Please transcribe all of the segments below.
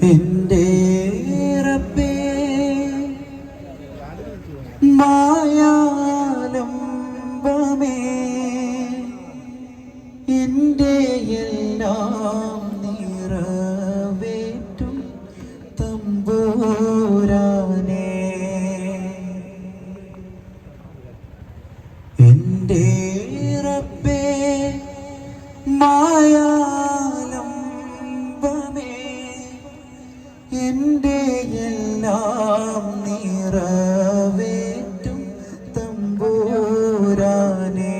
എൻ്റെ റബ്ബേ മായാലംബമേ എൻ്റെ എല്ലാം നിറവേറ്റും തമ്പുരാനേ എൻ്റെ റബ്ബേ മായാലംബമേ എൻ്റെ എല്ലാം നിറവേറ്റും തമ്പുരാനേ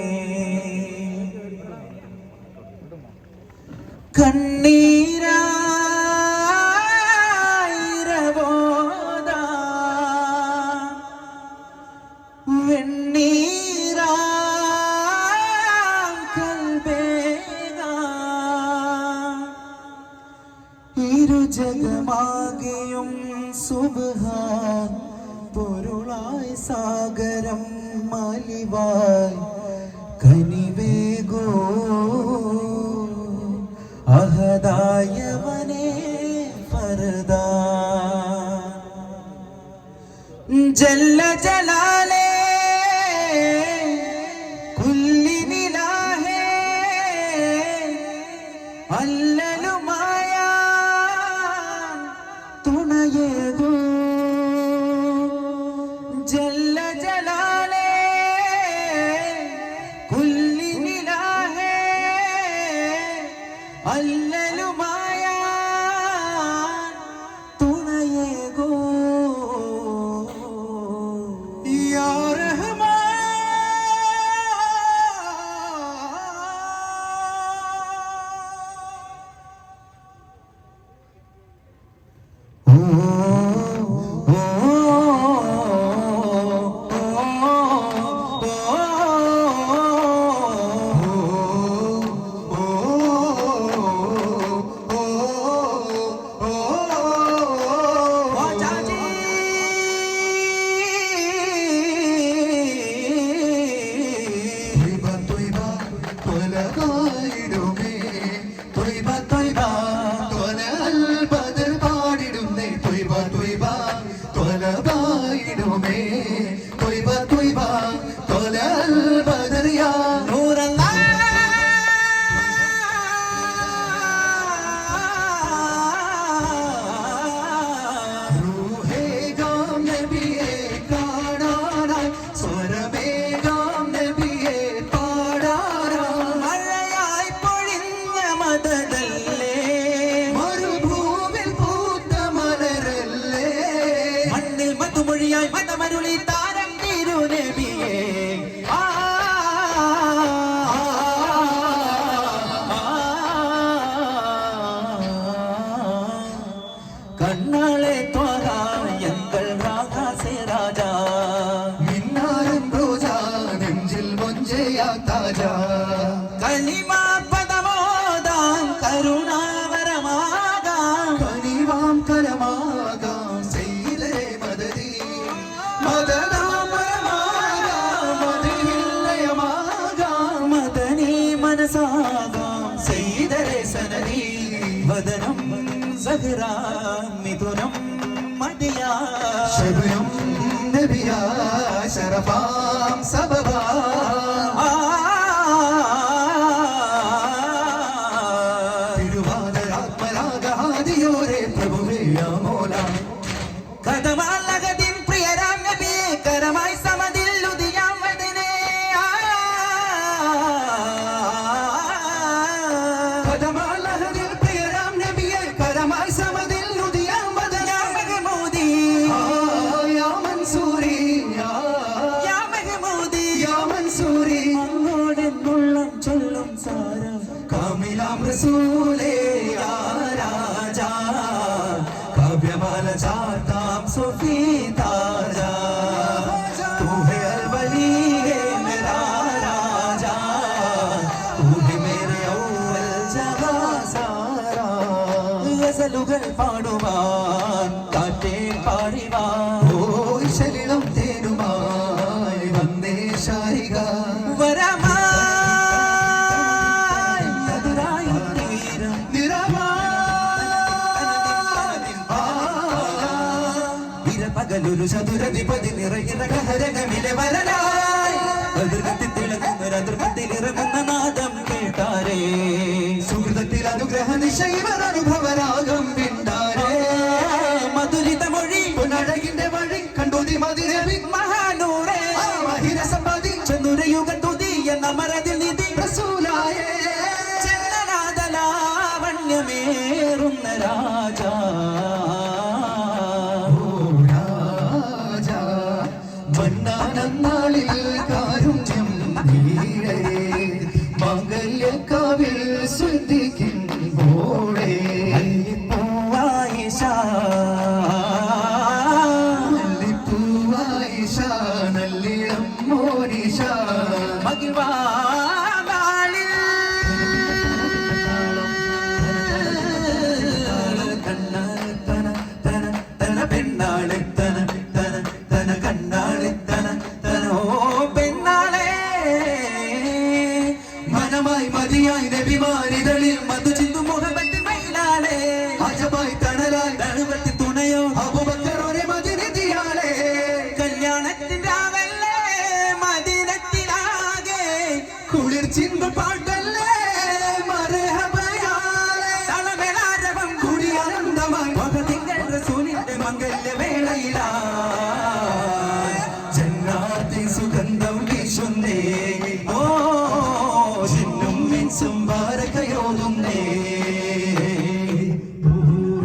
കണ്ണീരായിരവോദ വെണ്ണീരാ കൽബേഗ ഇരുജഗമാകെയും സുബ്ഹാൻ പൊരുളായി സാഗരം മലിവായി കനിവേഗോ അഹദായവനേ ഫർദാ ജല്ല ജലാലേ കുല്ലി നിലാഹേ അല്ലലുമായ തുണയേകോ ജല്ല ജലാലേ കുല്ലി നിലാഹേ അല്ലലുമായ തുണയേകോ യാ റഹ്മാൻ ഓ മതമരുളി താരം തിരുനബിയേ കണ്ണാളെ ത്വരായങ്ങൾ രാഗാസേ രാജാ മിന്നാരം റോജാ നെഞ്ചിൽ മൊഞ്ചയാ താജാ കലിമാ പദമോദാം കരുണാവരമാകാം കനിവാം കരമാകാം വദനം സഹറാ മിഥുനം മദിയാ ശബനം നബിയാ ശറഫാം സബബാ തിരുവാതിരാത്മരാഗാദിയോരെ പ്രഭുവേ മോല കഥമാലകതിൻ പ്രിയരാം നബിയെ കരമായി സമതിൽ ഉദിയാം വദനേ റസൂലേ യാ രാജാ കാവ്യമാല ചാർത്താം സുഫീ താജാ തൂ ഹേ അൽ വലി ഹേ മേരാ രാജാ തൂ ഹേ മേരെ ഔവൽ ജഹാ സാരാ ഗസലുകൾ പാടുവാൻ കാറ്റേ പാടിവാൻ ഓ ശലിളം തേനുമായി വന്നേ ശാരിക വരമാ ഒരു ചതുരധിപതി നിറയിറകഹരകമിലെ വരനായി തിളങ്ങുന്നൊരതിർത്തിലിറങ്ങുന്ന നാദം കേട്ടാരേ സുഹൃതത്തിൽ അനുഗ്രഹ നിശൈവർ അനുഭവരാഗം വിണ്ടാരേ മധുരിത മൊഴി പൊന്നഴകിന്റെ വഴി കണ്ടോതി മതിരവി മഹാനൂറേ മഹിര സമ്പാദി ചതുരയുഗ തുതി എന്ന മരതിൽ നിധി റസൂലായേ ചന്ദനാദലാവണ്യമേറുന്ന രാജാ മന്നാളിൽ കാരുണ്യം നീരേ മംഗല്യക്കാവിൽ ശ്രദ്ധിക്കുമ്പോഴേ പൂവായിഷ പൂവായിഷ നല്ലിളം മോനിഷ മകിവാളിൽ കണ്ണാളിത്തന തന തന പെണ്ണാളിത്തന തന തന കണ്ണാളിത്തന തന ഓ പെണ്ണാളെ മനമായി മതിയായി നബിമാരിതളിൽ മധു